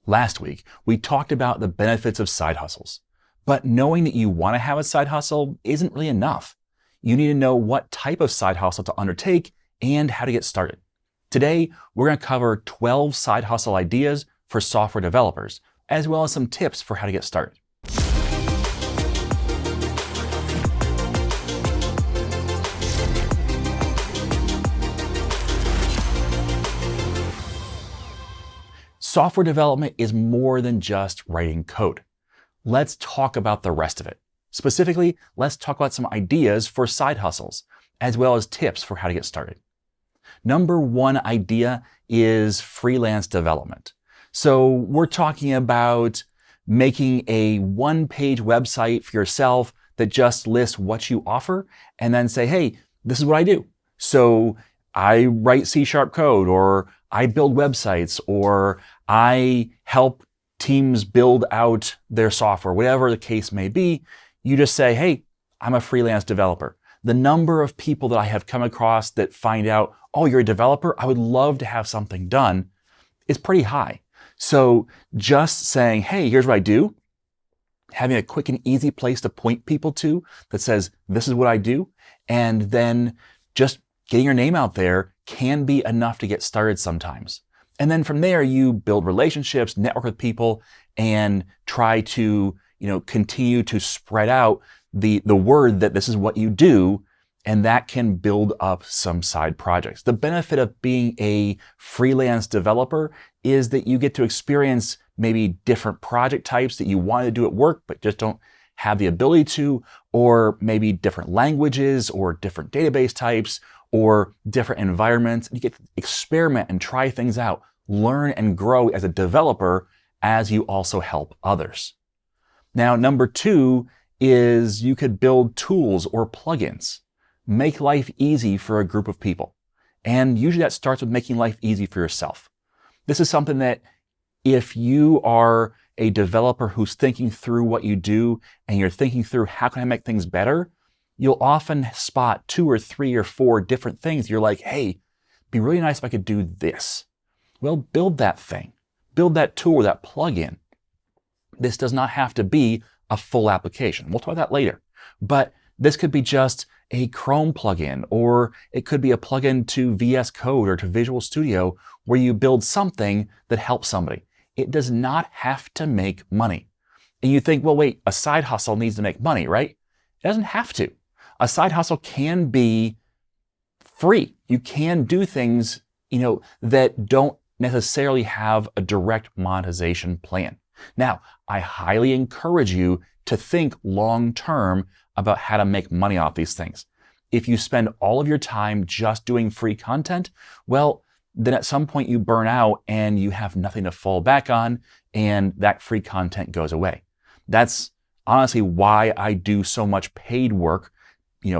Last week, we talked about the benefits of side hustles. But knowing that you want to have a side hustle isn't really enough. You need to know what type of side hustle to undertake and how to get started. Today, we're going to cover 12 side hustle ideas for software developers, as well as some tips for how to get started. Software development is more than just writing code. Let's talk about the rest of it. Specifically, let's talk about some ideas for side hustles, as well as tips for how to get started. Number one idea is freelance development. So we're talking about making a one-page website for yourself that just lists what you offer and then say, hey, this is what I do. So I write C# code, or I build websites, or I help teams build out their software, whatever the case may be. You just say, hey, I'm a freelance developer. The number of people that I have come across that find out, oh, you're a developer, I would love to have something done, is pretty high. So just saying, hey, here's what I do, having a quick and easy place to point people to that says, this is what I do, and then just getting your name out there can be enough to get started sometimes. And then from there, you build relationships, network with people, and try to, continue to spread out the word that this is what you do, and that can build up some side projects. The benefit of being a freelance developer is that you get to experience maybe different project types that you want to do at work, but just don't have the ability to, or maybe different languages or different database types or different environments. You get to experiment and try things out, learn and grow as a developer as you also help others. Now, number two is you could build tools or plugins. Make life easy for a group of people. And usually that starts with making life easy for yourself. This is something that if you are a developer who's thinking through what you do and you're thinking through how can I make things better, you'll often spot 2 or 3 or 4 different things. You're like, hey, it'd be really nice if I could do this. Well, build that thing. Build that tool or that plugin. This does not have to be a full application. We'll talk about that later. But this could be just a Chrome plugin, or it could be a plugin to VS Code or to Visual Studio where you build something that helps somebody. It does not have to make money. And you think, well, wait, a side hustle needs to make money, right? It doesn't have to. A side hustle can be free. You can do things, that don't necessarily have a direct monetization plan. Now, I highly encourage you to think long-term about how to make money off these things. If you spend all of your time just doing free content, well, then at some point you burn out and you have nothing to fall back on, and that free content goes away. That's honestly why I do so much paid work,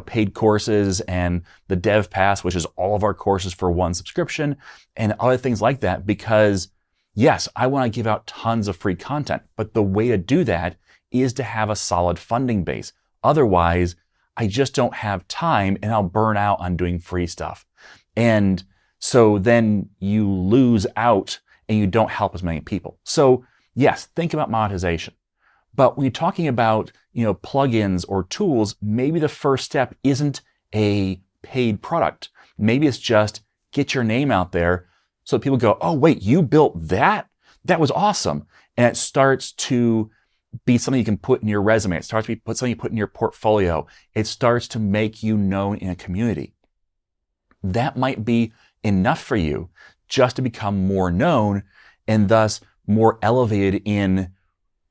paid courses and the Dev Pass, which is all of our courses for one subscription, and other things like that, because yes, I want to give out tons of free content, but the way to do that is to have a solid funding base. Otherwise, I just don't have time and I'll burn out on doing free stuff. And so then you lose out and you don't help as many people. So yes, think about monetization. But when you're talking about, plugins or tools, maybe the first step isn't a paid product. Maybe it's just get your name out there so people go, oh, wait, you built that? That was awesome. And it starts to be something you can put in your resume. It starts to be something you put in your portfolio. It starts to make you known in a community. That might be enough for you just to become more known and thus more elevated in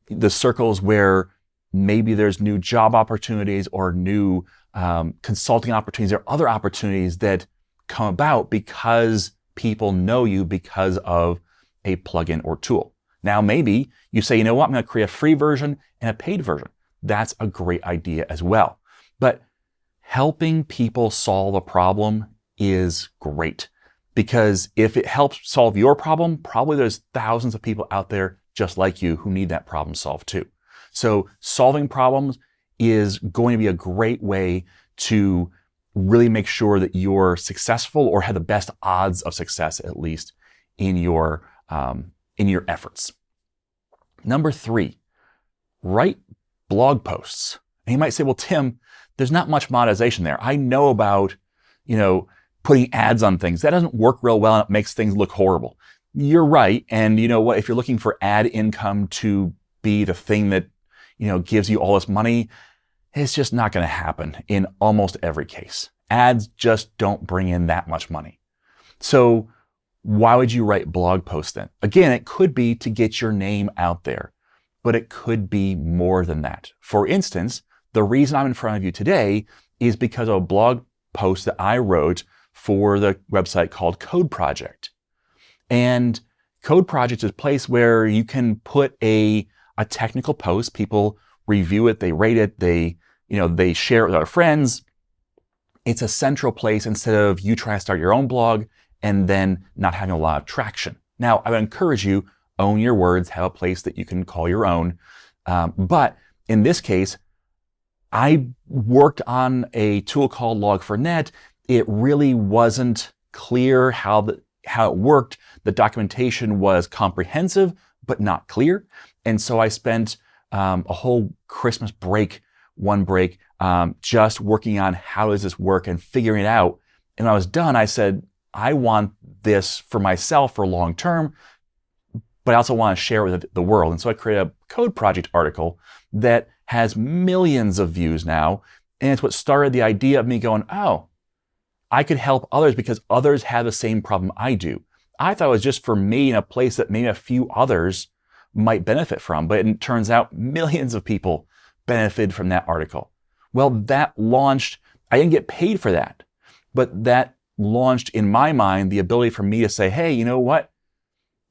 the circles where maybe there's new job opportunities or new consulting opportunities or other opportunities that come about because people know you because of a plugin or tool. Now, maybe you say, you know what, I'm going to create a free version and a paid version. That's a great idea as well. But helping people solve a problem is great, because if it helps solve your problem, probably there's thousands of people out there just like you who need that problem solved too. So solving problems is going to be a great way to really make sure that you're successful or have the best odds of success, at least in your efforts. Number 3, write blog posts. And you might say, well, Tim, there's not much monetization there. I know about, putting ads on things. That doesn't work real well and it makes things look horrible. You're right. And you know what? If you're looking for ad income to be the thing that, gives you all this money, it's just not going to happen in almost every case. Ads just don't bring in that much money. So why would you write blog posts then? Again, it could be to get your name out there, but it could be more than that. For instance, the reason I'm in front of you today is because of a blog post that I wrote for the website called Code Project. And Code Project is a place where you can put a technical post. People review it, they rate it, they share it with other friends. It's a central place instead of you trying to start your own blog and then not having a lot of traction. Now, I would encourage you, own your words, have a place that you can call your own. But in this case, I worked on a tool called Log4Net. It really wasn't clear how it worked. The documentation was comprehensive, but not clear. And so I spent a whole Christmas break, just working on how does this work and figuring it out. And when I was done, I said, I want this for myself for long term, but I also want to share it with the world. And so I created a Code Project article that has millions of views now. And it's what started the idea of me going, oh, I could help others because others have the same problem I do. I thought it was just for me in a place that maybe a few others might benefit from, but it turns out millions of people benefited from that article. Well, that launched, I didn't get paid for that, but that launched in my mind the ability for me to say, hey, you know what?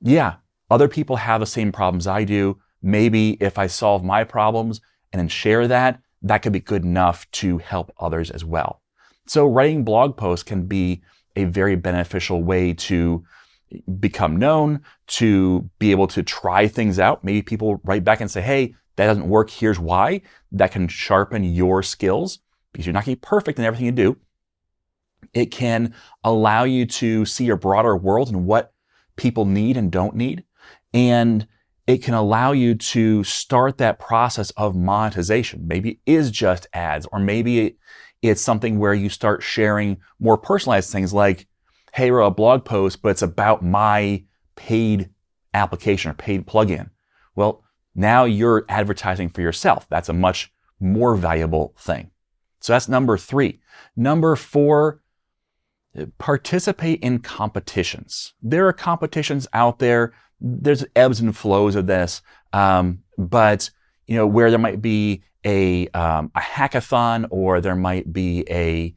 Yeah, other people have the same problems I do. Maybe if I solve my problems and then share that, that could be good enough to help others as well. So writing blog posts can be a very beneficial way to become known, to be able to try things out. Maybe people write back and say, hey, that doesn't work, here's why. That can sharpen your skills because you're not going to be perfect in everything you do. It can allow you to see a broader world and what people need and don't need. And it can allow you to start that process of monetization. Maybe it is just ads, or maybe it's something where you start sharing more personalized things like, hey, I wrote a blog post, but it's about my paid application or paid plugin. Well, now you're advertising for yourself. That's a much more valuable thing. So that's number 3. Number 4, participate in competitions. There are competitions out there. There's ebbs and flows of this, but where there might be a hackathon, or there might be a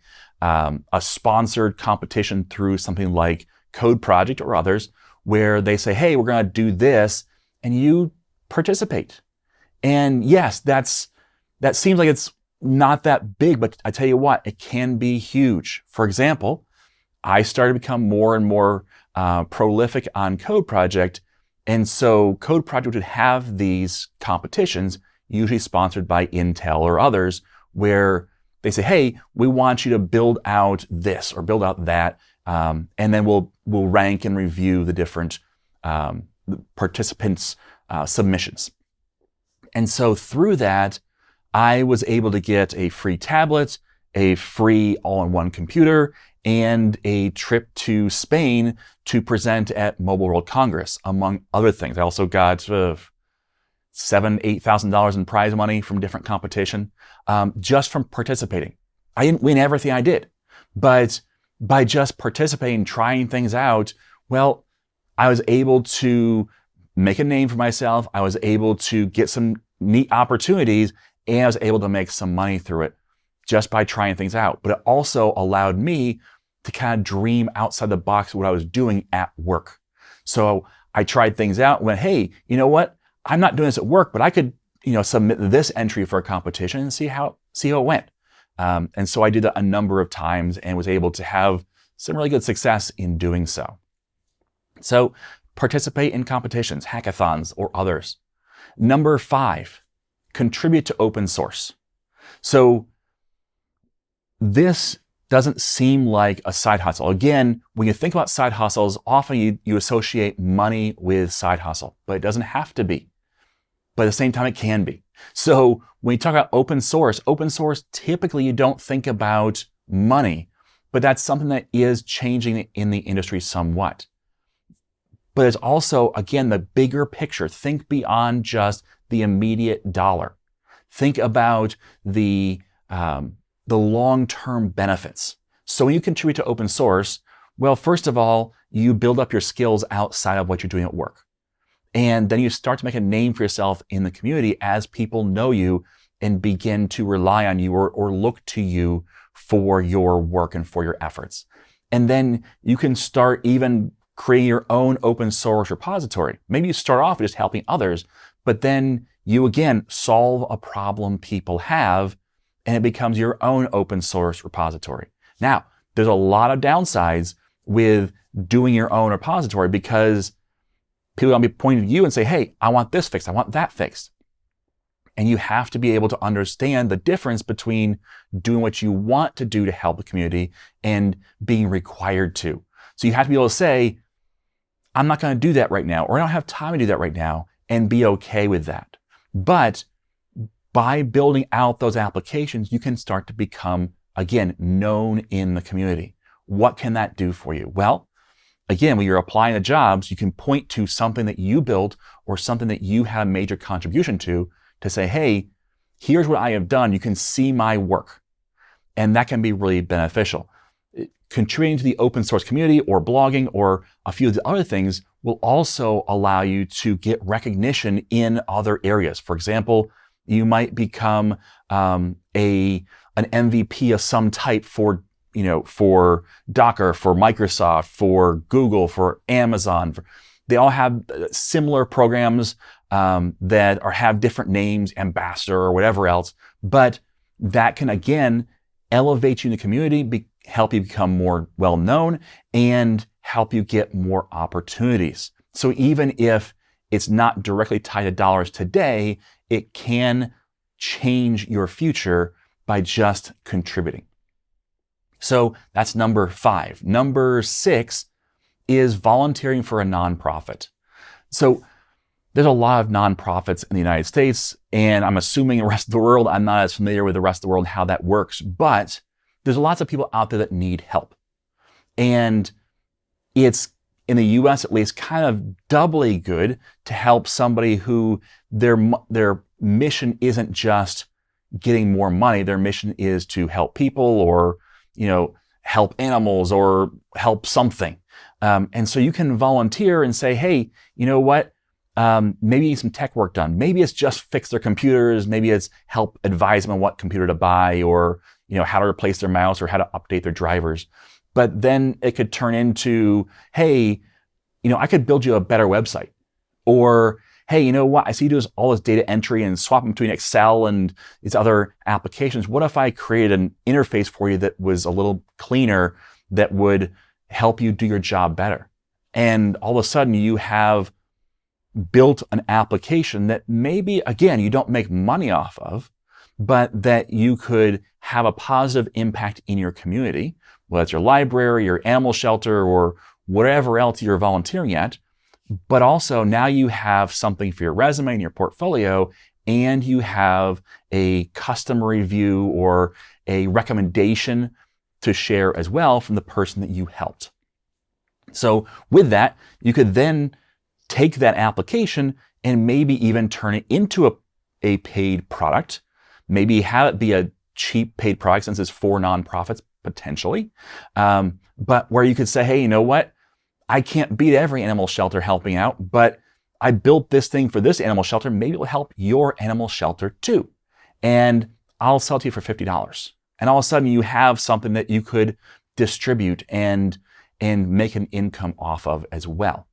sponsored competition through something like Code Project or others, where they say, hey, we're going to do this, and you participate. And yes, that seems like it's not that big, but I tell you what, it can be huge. For example, I started to become more and more prolific on Code Project. And so Code Project would have these competitions, usually sponsored by Intel or others, where they say, hey, we want you to build out this or build out that. And then we'll rank and review the different participants' submissions. And so through that, I was able to get a free tablet, a free all-in-one computer, and a trip to Spain to present at Mobile World Congress, among other things. I also got $7,000-8,000 in prize money from different competition, just from participating. I didn't win everything I did, but by just participating, trying things out, well, I was able to make a name for myself. I was able to get some neat opportunities, and I was able to make some money through it just by trying things out. But it also allowed me to kind of dream outside the box of what I was doing at work. So I tried things out and went, hey, you know what? I'm not doing this at work, but I could, submit this entry for a competition and see how it went. And so I did that a number of times and was able to have some really good success in doing so. So participate in competitions, hackathons, or others. Number 5, contribute to open source. So this doesn't seem like a side hustle. Again, when you think about side hustles, often you associate money with side hustle, but it doesn't have to be. but at the same time, it can be. So when you talk about open source, typically you don't think about money, but that's something that is changing in the industry somewhat. But it's also, again, the bigger picture. Think beyond just the immediate dollar. Think about the long-term benefits. So when you contribute to open source, well, first of all, you build up your skills outside of what you're doing at work. And then you start to make a name for yourself in the community as people know you and begin to rely on you or look to you for your work and for your efforts. And then you can start even creating your own open source repository. Maybe you start off just helping others, but then you again solve a problem people have and it becomes your own open source repository. Now, there's a lot of downsides with doing your own repository because people are going to be pointing to you and say, hey, I want this fixed. I want that fixed. And you have to be able to understand the difference between doing what you want to do to help the community and being required to. So you have to be able to say, I'm not going to do that right now, or I don't have time to do that right now, and be okay with that. But by building out those applications, you can start to become, again, known in the community. What can that do for you? Well, again, when you're applying to jobs, you can point to something that you built or something that you had a major contribution to say, hey, here's what I have done. You can see my work. And that can be really beneficial. Contributing to the open source community or blogging or a few of the other things will also allow you to get recognition in other areas. For example, you might become an MVP of some type for Docker, for Microsoft, for Google, for Amazon. They all have similar programs that have different names, ambassador or whatever else, but that can again elevate you in the community, help you become more well-known, and help you get more opportunities. So even if it's not directly tied to dollars today, it can change your future by just contributing. So that's number 5. Number 6 is volunteering for a nonprofit. So there's a lot of nonprofits in the United States, and I'm assuming the rest of the world, I'm not as familiar with the rest of the world, how that works, but there's lots of people out there that need help. And it's, in the US at least, kind of doubly good to help somebody who their mission isn't just getting more money. Their mission is to help people or, help animals or help something. And so you can volunteer and say, hey, you know what? Maybe you need some tech work done. Maybe it's just fix their computers. Maybe it's help advise them on what computer to buy or, how to replace their mouse or how to update their drivers. But then it could turn into, hey, I could build you a better website. Or, hey, you know what? I see you do all this data entry and swapping between Excel and these other applications. What if I created an interface for you that was a little cleaner that would help you do your job better? And all of a sudden you have built an application that maybe, again, you don't make money off of, but that you could have a positive impact in your community, whether it's your library, your animal shelter, or whatever else you're volunteering at. But also now you have something for your resume and your portfolio, and you have a customer review or a recommendation to share as well from the person that you helped. So with that, you could then take that application and maybe even turn it into a paid product. Maybe have it be a cheap paid product since it's for nonprofits potentially. But where you could say, hey, you know what? I can't beat every animal shelter helping out, but I built this thing for this animal shelter. Maybe it will help your animal shelter too. And I'll sell it to you for $50. And all of a sudden you have something that you could distribute and make an income off of as well.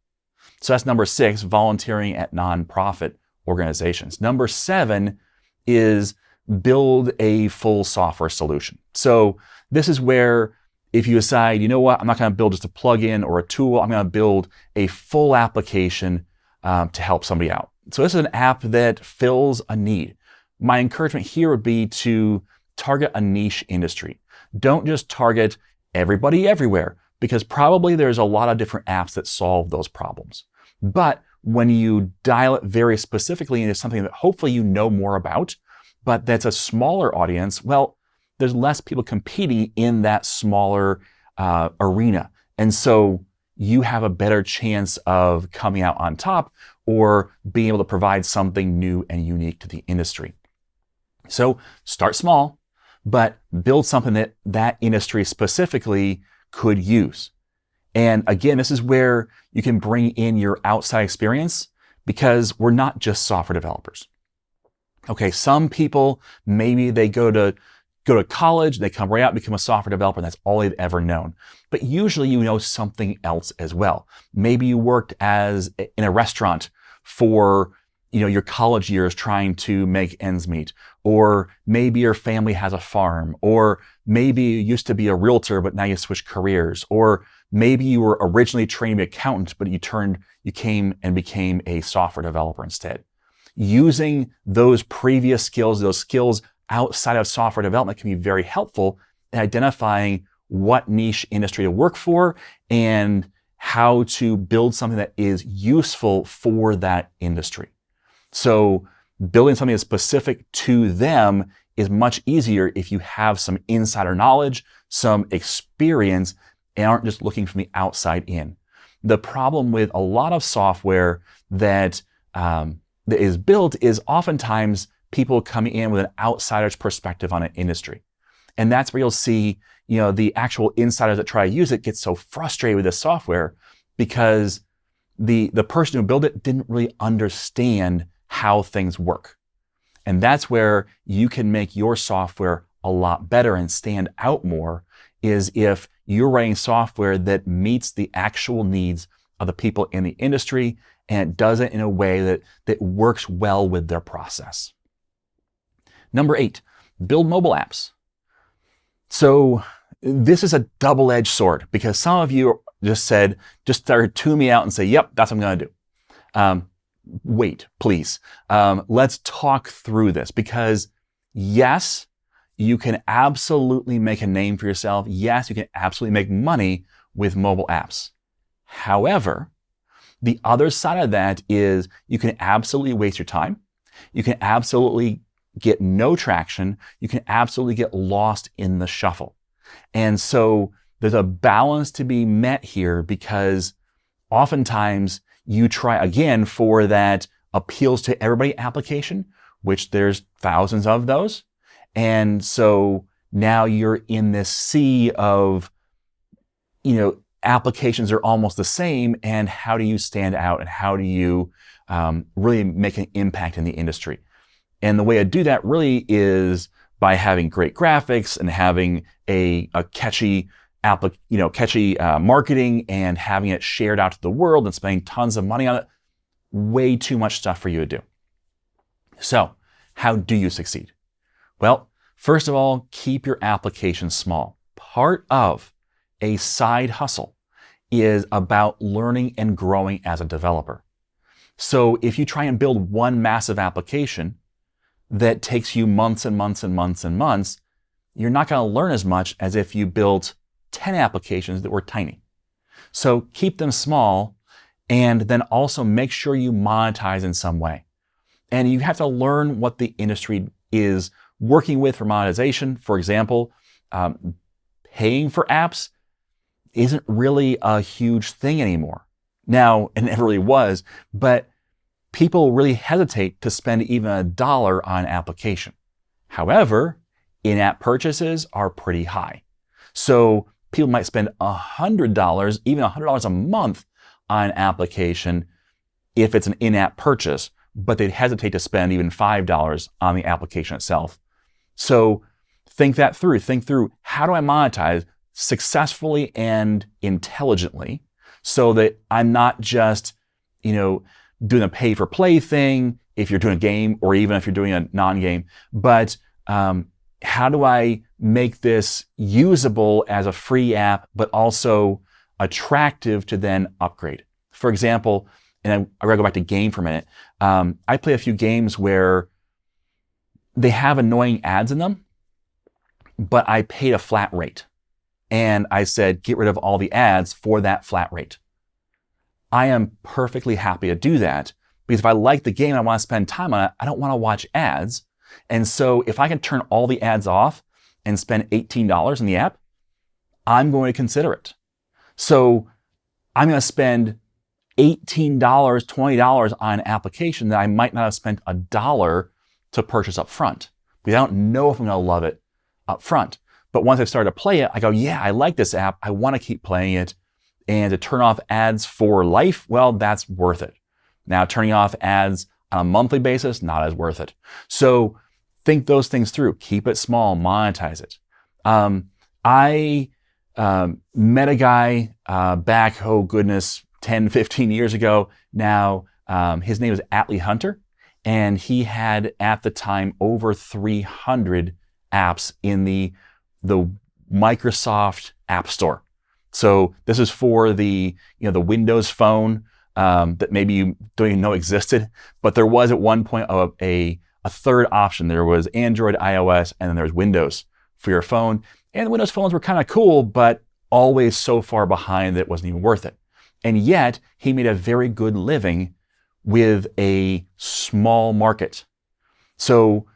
So that's number 6, volunteering at nonprofit organizations. Number 7 is build a full software solution. So this is where if you decide, you know what, I'm not going to build just a plugin or a tool, I'm going to build a full application to help somebody out. So this is an app that fills a need. My encouragement here would be to target a niche industry. Don't just target everybody everywhere, because probably there's a lot of different apps that solve those problems. But when you dial it very specifically into something that hopefully you know more about, but that's a smaller audience, well, there's less people competing in that smaller arena. And so you have a better chance of coming out on top or being able to provide something new and unique to the industry. So start small, but build something that that industry specifically could use. And again, this is where you can bring in your outside experience, because we're not just software developers. Okay, some people, maybe they go to college, they come right out and become a software developer, and that's all they've ever known. But usually you know something else as well. Maybe you worked in a restaurant for your college years trying to make ends meet, or maybe your family has a farm, or maybe you used to be a realtor but now you switched careers, or maybe you were originally trained to be an accountant but you came and became a software developer instead. Using those previous skills, those skills outside of software development, can be very helpful in identifying what niche industry to work for and how to build something that is useful for that industry. So building something that's specific to them is much easier if you have some insider knowledge, some experience, and aren't just looking from the outside in. The problem with a lot of software that is built is oftentimes people coming in with an outsider's perspective on an industry. And that's where you'll see, the actual insiders that try to use it get so frustrated with this software because the person who built it didn't really understand how things work. And that's where you can make your software a lot better and stand out more, is if you're writing software that meets the actual needs of the people in the industry and it does it in a way that works well with their process. Number 8, build mobile apps. So this is a double-edged sword, because some of you just started tuning me out and say, yep, that's what I'm going to do. Wait, please. Let's talk through this, because yes, you can absolutely make a name for yourself. Yes, you can absolutely make money with mobile apps. However, the other side of that is you can absolutely waste your time. You can absolutely get no traction. You can absolutely get lost in the shuffle. And so there's a balance to be met here, because oftentimes you try again for that appeals to everybody application, which there's thousands of those. And so now you're in this sea of, applications are almost the same. And how do you stand out, and how do you really make an impact in the industry? And the way I do that really is by having great graphics and having a catchy marketing and having it shared out to the world and spending tons of money on it. Way too much stuff for you to do. So how do you succeed? Well, first of all, keep your application small. Part of a side hustle is about learning and growing as a developer. So if you try and build one massive application that takes you months and months and months and months, you're not going to learn as much as if you built 10 applications that were tiny. So keep them small, and then also make sure you monetize in some way. And you have to learn what the industry is working with for monetization. For example, paying for apps isn't really a huge thing anymore. Now, it never really was, but people really hesitate to spend even $1 on an application. However, in-app purchases are pretty high. So people might spend $100, even $100 a month on an application if it's an in-app purchase, but they'd hesitate to spend even $5 on the application itself. So think that through. Think through, how do I monetize successfully and intelligently so that I'm not just, doing a pay for play thing if you're doing a game, or even if you're doing a non-game, but how do I make this usable as a free app, but also attractive to then upgrade? For example, and I'm going to go back to game for a minute. I play a few games where they have annoying ads in them, but I paid a flat rate. And I said, get rid of all the ads for that flat rate. I am perfectly happy to do that because if I like the game and I want to spend time on it, I don't want to watch ads. And so if I can turn all the ads off and spend $18 in the app, I'm going to consider it. So I'm going to spend $18, $20 on an application that I might not have spent $1 to purchase up front. Because I don't know if I'm going to love it up front. But once I've started to play it, I go, yeah, I like this app. I want to keep playing it. And to turn off ads for life, well, that's worth it. Now, turning off ads on a monthly basis, not as worth it. So think those things through. Keep it small, monetize it. I met a guy back, 10, 15 years ago now. His name was Atlee Hunter, and he had at the time over 300 apps in the Microsoft App Store. So this is for the the Windows phone that maybe you don't even know existed, but there was at one point a third option. There was Android, iOS, and then there was Windows for your phone. And the Windows phones were kind of cool, but always so far behind that it wasn't even worth it. And yet he made a very good living with a small market. So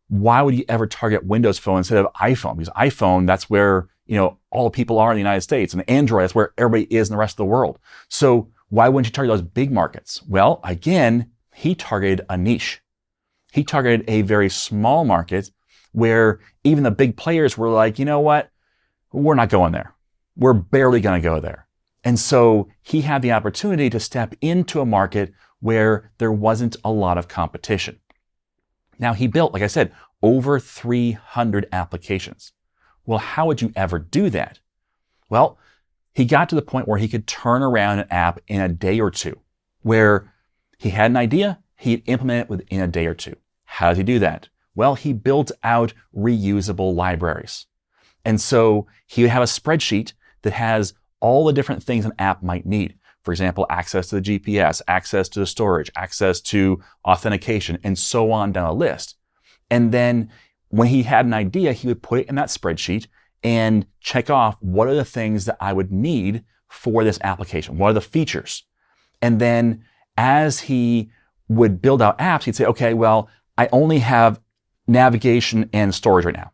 why would you ever target Windows Phone instead of iPhone? Because iPhone, that's where all the people are in the United States, and Android, that's where everybody is in the rest of the world. So why wouldn't you target those big markets? Well, again, he targeted a niche. He targeted a very small market where even the big players were like, you know what? We're not going there. We're barely going to go there. And so he had the opportunity to step into a market where there wasn't a lot of competition. Now he built, like I said, over 300 applications. Well, how would you ever do that? Well, he got to the point where he could turn around an app in a day or two, where he had an idea, he'd implement it within a day or two. How does he do that? Well, he built out reusable libraries. And so he would have a spreadsheet that has all the different things an app might need. For example, access to the GPS, access to the storage, access to authentication, and so on down a list. And then when he had an idea, he would put it in that spreadsheet and check off what are the things that I would need for this application? What are the features? And then as he would build out apps, he'd say, okay, well, I only have navigation and storage right now.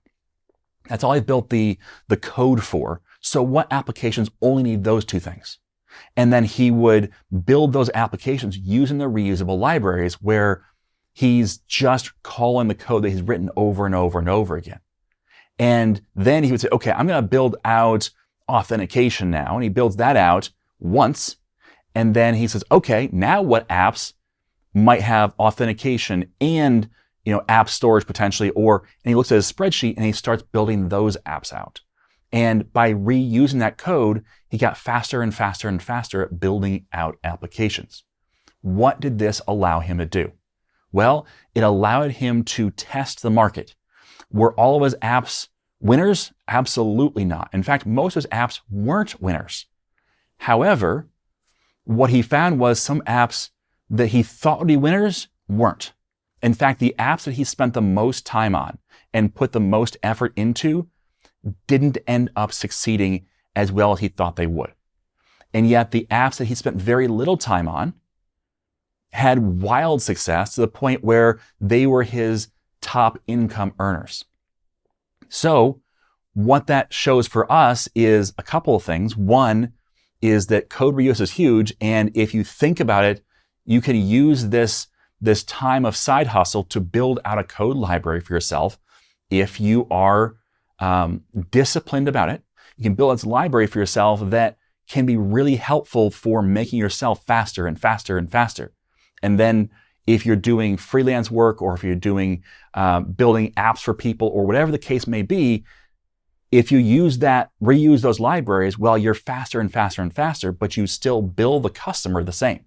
That's all I've built the code for. So what applications only need those two things? And then he would build those applications using the reusable libraries where he's just calling the code that he's written over and over and over again. And then he would say, okay, I'm going to build out authentication now. And he builds that out once. And then he says, okay, now what apps might have authentication and app storage potentially, and he looks at his spreadsheet and he starts building those apps out. And by reusing that code, he got faster and faster and faster at building out applications. What did this allow him to do? Well, it allowed him to test the market. Were all of his apps winners? Absolutely not. In fact, most of his apps weren't winners. However, what he found was some apps that he thought would be winners weren't. In fact, the apps that he spent the most time on and put the most effort into didn't end up succeeding as well as he thought they would. And yet the apps that he spent very little time on had wild success to the point where they were his top income earners. So what that shows for us is a couple of things. One is that code reuse is huge. And if you think about it, you can use this time of side hustle to build out a code library for yourself. If you are disciplined about it, you can build this library for yourself that can be really helpful for making yourself faster and faster and faster. And then if you're doing freelance work or if you're doing building apps for people or whatever the case may be, if you reuse those libraries, well, you're faster and faster and faster, but you still bill the customer the same,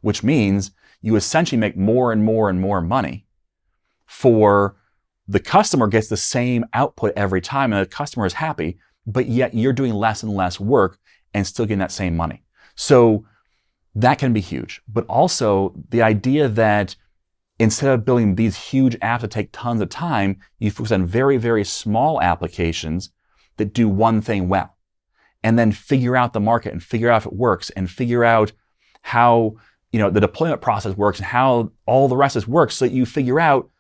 which means you essentially make more and more and more money. For the customer gets the same output every time and the customer is happy, but yet you're doing less and less work and still getting that same money. So that can be huge. But also the idea that instead of building these huge apps that take tons of time, you focus on very, very small applications that do one thing well. And then figure out the market and figure out if it works and figure out how, the deployment process works and how all the rest of this works, so that you figure out,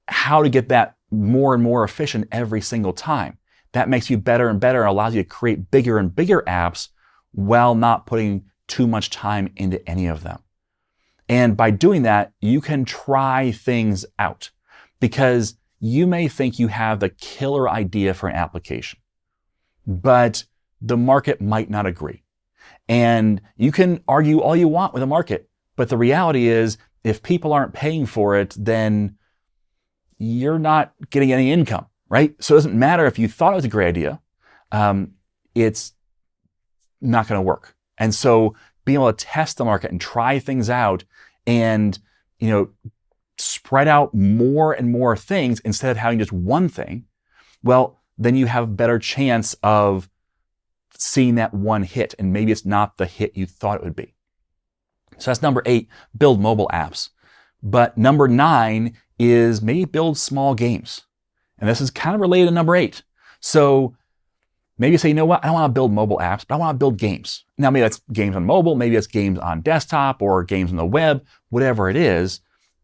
how to get that more and more efficient every single time. That makes you better and better and allows you to create bigger and bigger apps while not putting too much time into any of them. And by doing that, you can try things out, because you may think you have the killer idea for an application, but the market might not agree. And you can argue all you want with the market, but the reality is, if people aren't paying for it, then you're not getting any income, right? So it doesn't matter if you thought it was a great idea, it's not going to work. And so being able to test the market and try things out and, spread out more and more things instead of having just one thing, well, then you have a better chance of seeing that one hit, and maybe it's not the hit you thought it would be. So that's number 8, build mobile apps. But number 9 is maybe build small games. And this is kind of related to number 8. So maybe you say, I don't want to build mobile apps, but I want to build games. Now, maybe that's games on mobile, maybe it's games on desktop or games on the web, whatever it is,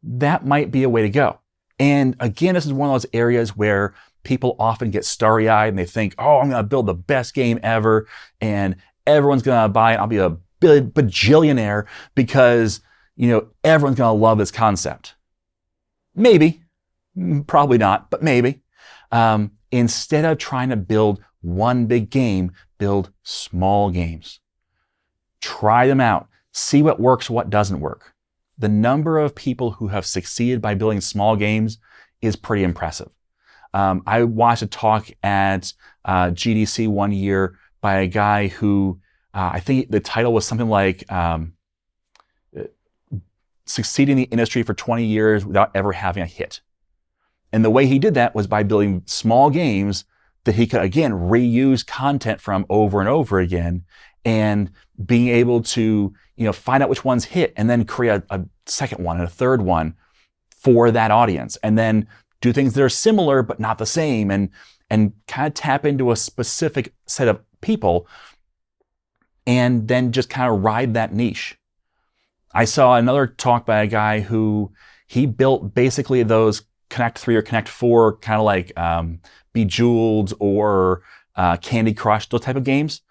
that might be a way to go. And again, this is one of those areas where people often get starry-eyed and they think, I'm going to build the best game ever and everyone's going to buy it. I'll be a bajillionaire because, everyone's going to love this concept. Maybe, probably not, but maybe. Instead of trying to build one big game, build small games. Try them out. See what works, what doesn't work. The number of people who have succeeded by building small games is pretty impressive. I watched a talk at GDC one year by a guy who, I think the title was something like succeeding in the industry for 20 years without ever having a hit. And the way he did that was by building small games that he could, again, reuse content from over and over again, and being able to, find out which ones hit and then create a second one and a third one for that audience, and then do things that are similar but not the same, and kind of tap into a specific set of people and then just kind of ride that niche. I saw another talk by a guy who he built basically those Connect 3 or Connect 4, kind of like Bejeweled or Candy Crush, those type of games.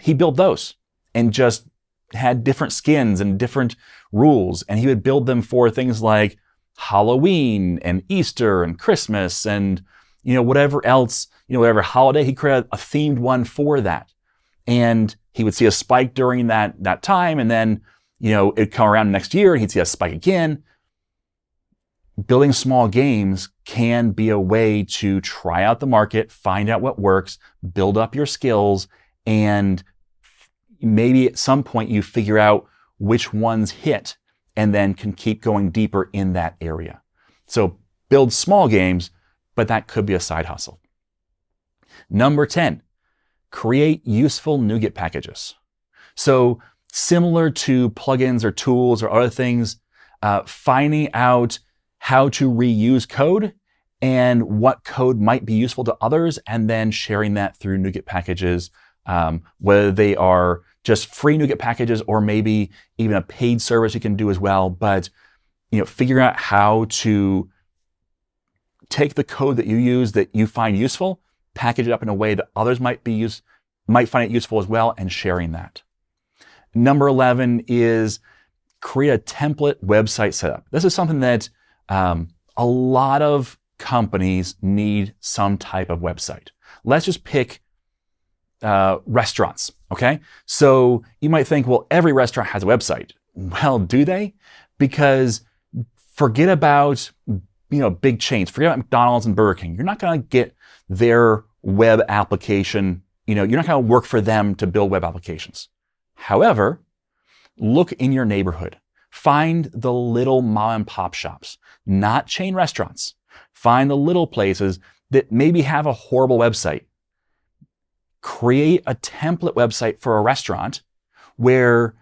He built those and just had different skins and different rules. And he would build them for things like Halloween and Easter and Christmas and, whatever else, whatever holiday, he created a themed one for that. And he would see a spike during that time. And then, it'd come around next year and he'd see a spike again. Building small games can be a way to try out the market, find out what works, build up your skills, and maybe at some point you figure out which ones hit and then can keep going deeper in that area. So build small games, but that could be a side hustle. Number 10, create useful Nuget packages. So similar to plugins or tools or other things, finding out how to reuse code and what code might be useful to others, and then sharing that through Nuget packages, whether they are just free Nuget packages or maybe even a paid service you can do as well. But figuring out how to take the code that you use that you find useful, package it up in a way that others might find it useful as well, and sharing that. Number 11 is create a template website setup. This is something that a lot of companies need some type of website. Let's just pick restaurants, okay? So you might think, well, every restaurant has a website. Well, do they? Because forget about, big chains. Forget about McDonald's and Burger King. You're not going to get their web application. You're not going to work for them to build web applications. However, look in your neighborhood. Find the little mom and pop shops, not chain restaurants. Find the little places that maybe have a horrible website. Create a template website for a restaurant where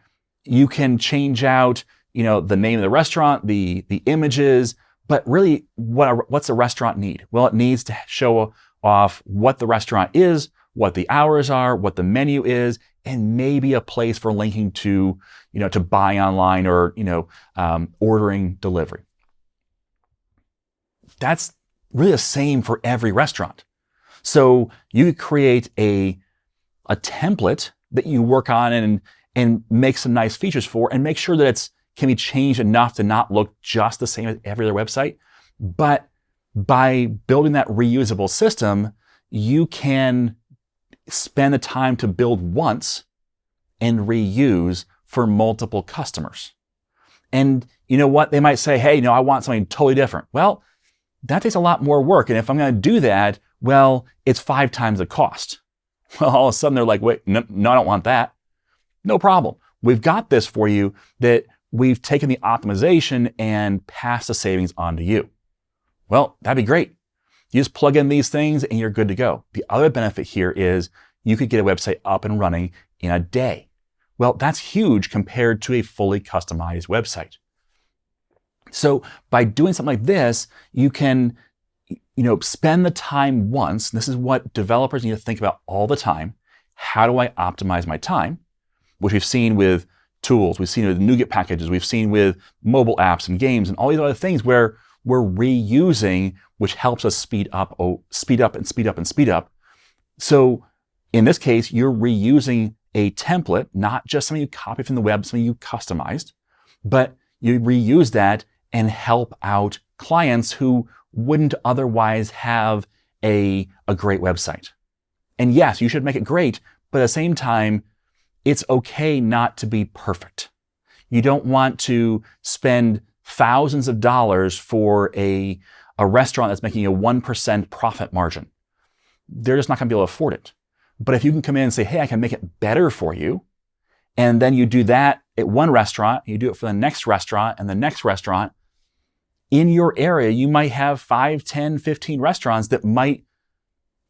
you can change out, the name of the restaurant, the images, but really what's the restaurant need? Well, it needs to show off what the restaurant is, what the hours are, what the menu is, and maybe a place for linking to, to buy online or, ordering delivery. That's really the same for every restaurant. So you could create a template that you work on and make some nice features for, and make sure that it can be changed enough to not look just the same as every other website. But by building that reusable system, you can spend the time to build once and reuse for multiple customers. And you know what? They might say, hey, I want something totally different. Well, that takes a lot more work. And if I'm going to do that, well, it's 5 times the cost. Well, all of a sudden they're like, wait, no, I don't want that. No problem. We've got this for you that we've taken the optimization and passed the savings on to you. Well, that'd be great. You just plug in these things and you're good to go. The other benefit here is you could get a website up and running in a day. Well, that's huge compared to a fully customized website. So by doing something like this, you can, spend the time once. This is what developers need to think about all the time. How do I optimize my time? Which we've seen with tools, we've seen with Nuget packages, we've seen with mobile apps and games and all these other things where we're reusing, which helps us speed up. So in this case, you're reusing a template, not just something you copied from the web, something you customized, but you reuse that and help out clients who wouldn't otherwise have a great website. And yes, you should make it great, but at the same time, it's okay not to be perfect. You don't want to spend thousands of dollars for a restaurant that's making a 1% profit margin. They're just not going to be able to afford it. But if you can come in and say, hey, I can make it better for you, and then you do that at one restaurant, you do it for the next restaurant and the next restaurant, in your area, you might have 5, 10, 15 restaurants that might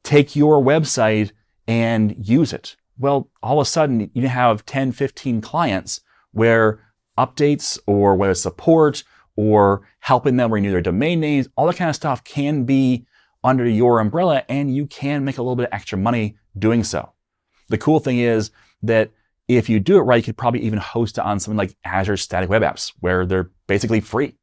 take your website and use it. Well, all of a sudden, you have 10, 15 clients where updates or whether support or helping them renew their domain names, all that kind of stuff can be under your umbrella, and you can make a little bit of extra money doing so. The cool thing is that if you do it right, you could probably even host it on something like Azure Static Web Apps, where they're basically free.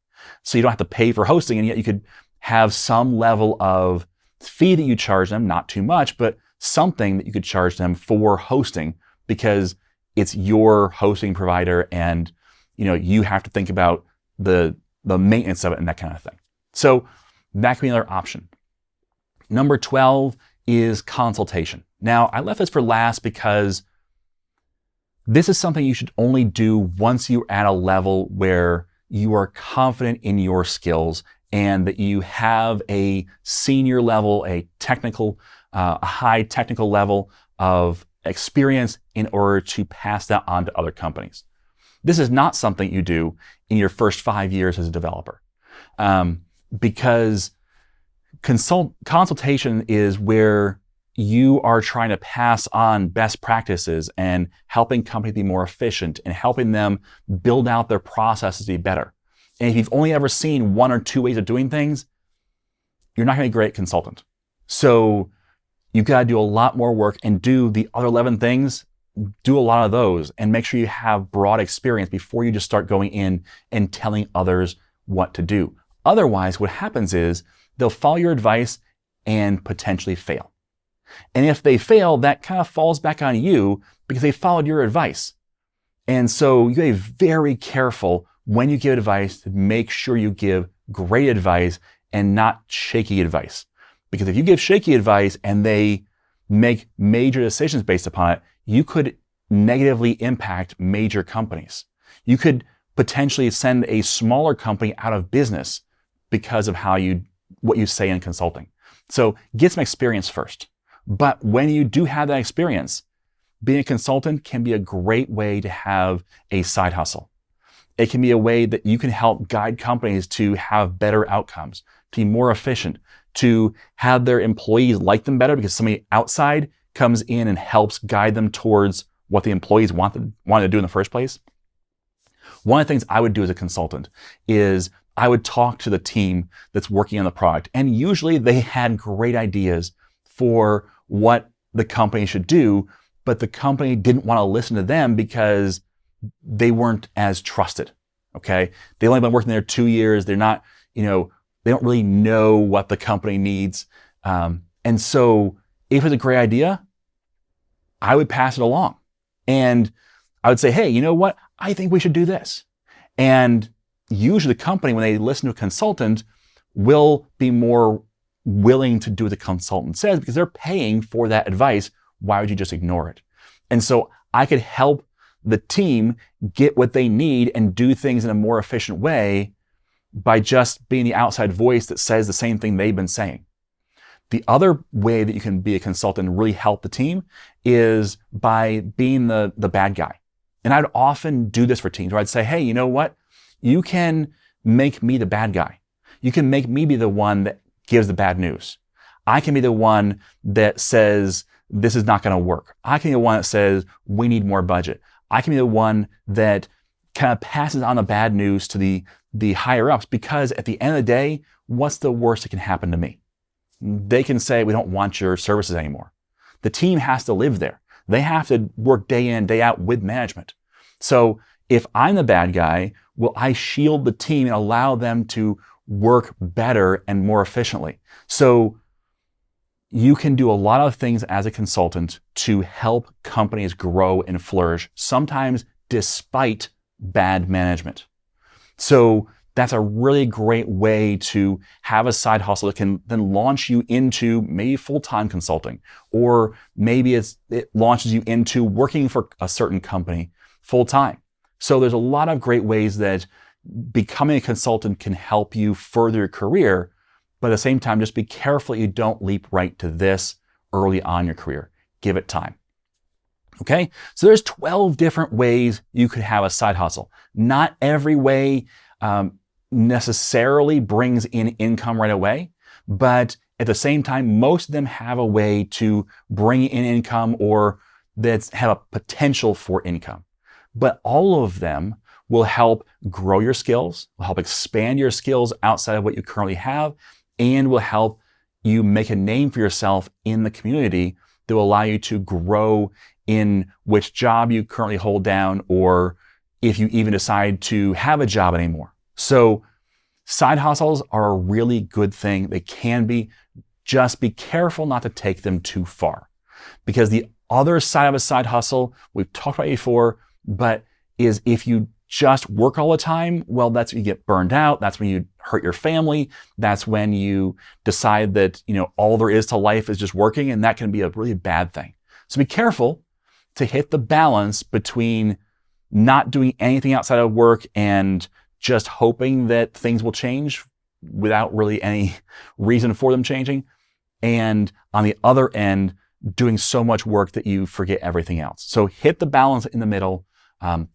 So you don't have to pay for hosting, and yet you could have some level of fee that you charge them, not too much, but something that you could charge them for hosting because it's your hosting provider, and you have to think about the maintenance of it and that kind of thing. So that could be another option. Number 12 is consultation. Now, I left this for last because this is something you should only do once you're at a level where you are confident in your skills and that you have a senior level, a high technical level of experience in order to pass that on to other companies. This is not something you do in your first 5 years as a developer, because consultation is where you are trying to pass on best practices and helping companies be more efficient and helping them build out their processes to be better. And if you've only ever seen 1 or 2 ways of doing things, you're not going to be a great consultant. So you've got to do a lot more work and do the other 11 things, do a lot of those, and make sure you have broad experience before you just start going in and telling others what to do. Otherwise, what happens is they'll follow your advice and potentially fail. And if they fail, that kind of falls back on you because they followed your advice. And so you gotta be very careful when you give advice to make sure you give great advice and not shaky advice. Because if you give shaky advice and they make major decisions based upon it, you could negatively impact major companies. You could potentially send a smaller company out of business because of what you say in consulting. So get some experience first. But when you do have that experience, being a consultant can be a great way to have a side hustle. It can be a way that you can help guide companies to have better outcomes, to be more efficient, to have their employees like them better because somebody outside comes in and helps guide them towards what the employees wanted to do in the first place. One of the things I would do as a consultant is I would talk to the team that's working on the product. And usually they had great ideas for what the company should do, but the company didn't want to listen to them because they weren't as trusted. Okay. They've only been working there 2 years. They're not, they don't really know what the company needs. And so if it's a great idea, I would pass it along. And I would say, hey, you know what? I think we should do this. And usually the company, when they listen to a consultant, will be more willing to do what the consultant says because they're paying for that advice. Why would you just ignore it? And so I could help the team get what they need and do things in a more efficient way by just being the outside voice that says the same thing they've been saying. The other way that you can be a consultant and really help the team is by being the bad guy. And I'd often do this for teams where I'd say, hey, you know what? You can make me the bad guy. You can make me be the one that gives the bad news. I can be the one that says, this is not going to work. I can be the one that says, we need more budget. I can be the one that kind of passes on the bad news to the higher ups, because at the end of the day, what's the worst that can happen to me? They can say, we don't want your services anymore. The team has to live there. They have to work day in, day out with management. So if I'm the bad guy, will I shield the team and allow them to work better and more efficiently? So you can do a lot of things as a consultant to help companies grow and flourish, sometimes despite bad management. So that's a really great way to have a side hustle that can then launch you into maybe full-time consulting, or maybe it launches you into working for a certain company full-time. So there's a lot of great ways that becoming a consultant can help you further your career, but at the same time, just be careful you don't leap right to this early on in your career. Give it time. Okay, so there's 12 different ways you could have a side hustle. Not every way necessarily brings in income right away, but at the same time, most of them have a way to bring in income or that have a potential for income. But all of them will help grow your skills, will help expand your skills outside of what you currently have, and will help you make a name for yourself in the community that will allow you to grow in which job you currently hold down, or if you even decide to have a job anymore. So side hustles are a really good thing. They can be. Just be careful not to take them too far, because the other side of a side hustle, we've talked about it before, but is if you just work all the time, well, that's when you get burned out. That's when you hurt your family. That's when you decide that, all there is to life is just working, and that can be a really bad thing. So be careful to hit the balance between not doing anything outside of work and just hoping that things will change without really any reason for them changing. And on the other end, doing so much work that you forget everything else. So hit the balance in the middle.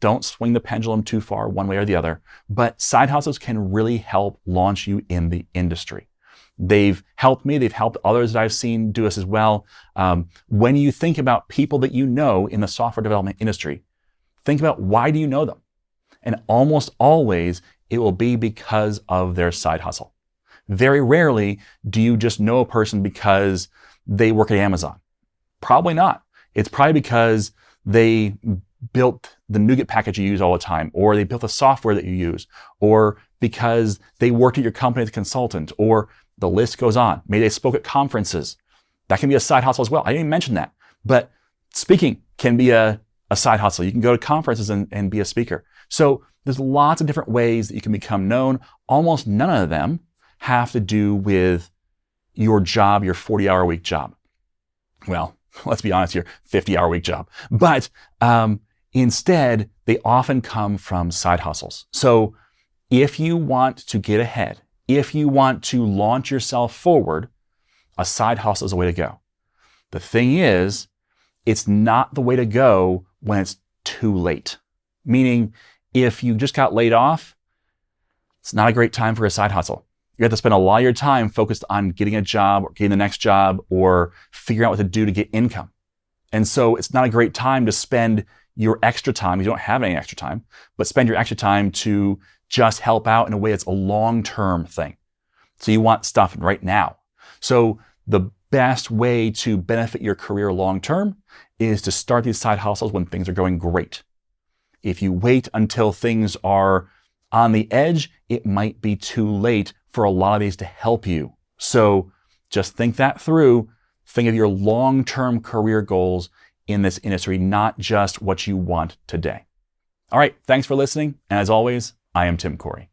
Don't swing the pendulum too far one way or the other. But side hustles can really help launch you in the industry. They've helped me. They've helped others that I've seen do this as well. When you think about people that you know in the software development industry, think about, why do you know them? And almost always it will be because of their side hustle. Very rarely do you just know a person because they work at Amazon. Probably not. It's probably because they built the Nuget package you use all the time, or they built the software that you use, or because they worked at your company as a consultant, or the list goes on. Maybe they spoke at conferences. That can be a side hustle as well. I didn't even mention that, but speaking can be a side hustle. You can go to conferences and be a speaker. So there's lots of different ways that you can become known. Almost none of them have to do with your job, your 40-hour-a-week job. Well, let's be honest here, 50-hour-a-week job. But instead, they often come from side hustles. So if you want to get ahead, if you want to launch yourself forward, a side hustle is the way to go. The thing is, it's not the way to go when it's too late. Meaning, if you just got laid off, it's not a great time for a side hustle. You have to spend a lot of your time focused on getting a job or getting the next job or figuring out what to do to get income. And so it's not a great time to spend your extra time. You don't have any extra time, but spend your extra time to just help out in a way that's a long-term thing. So you want stuff right now. So the best way to benefit your career long term is to start these side hustles when things are going great. If you wait until things are on the edge, it might be too late for a lot of these to help you. So just think that through. Think of your long-term career goals in this industry, not just what you want today. All right, thanks for listening. And as always, I am Tim Corey.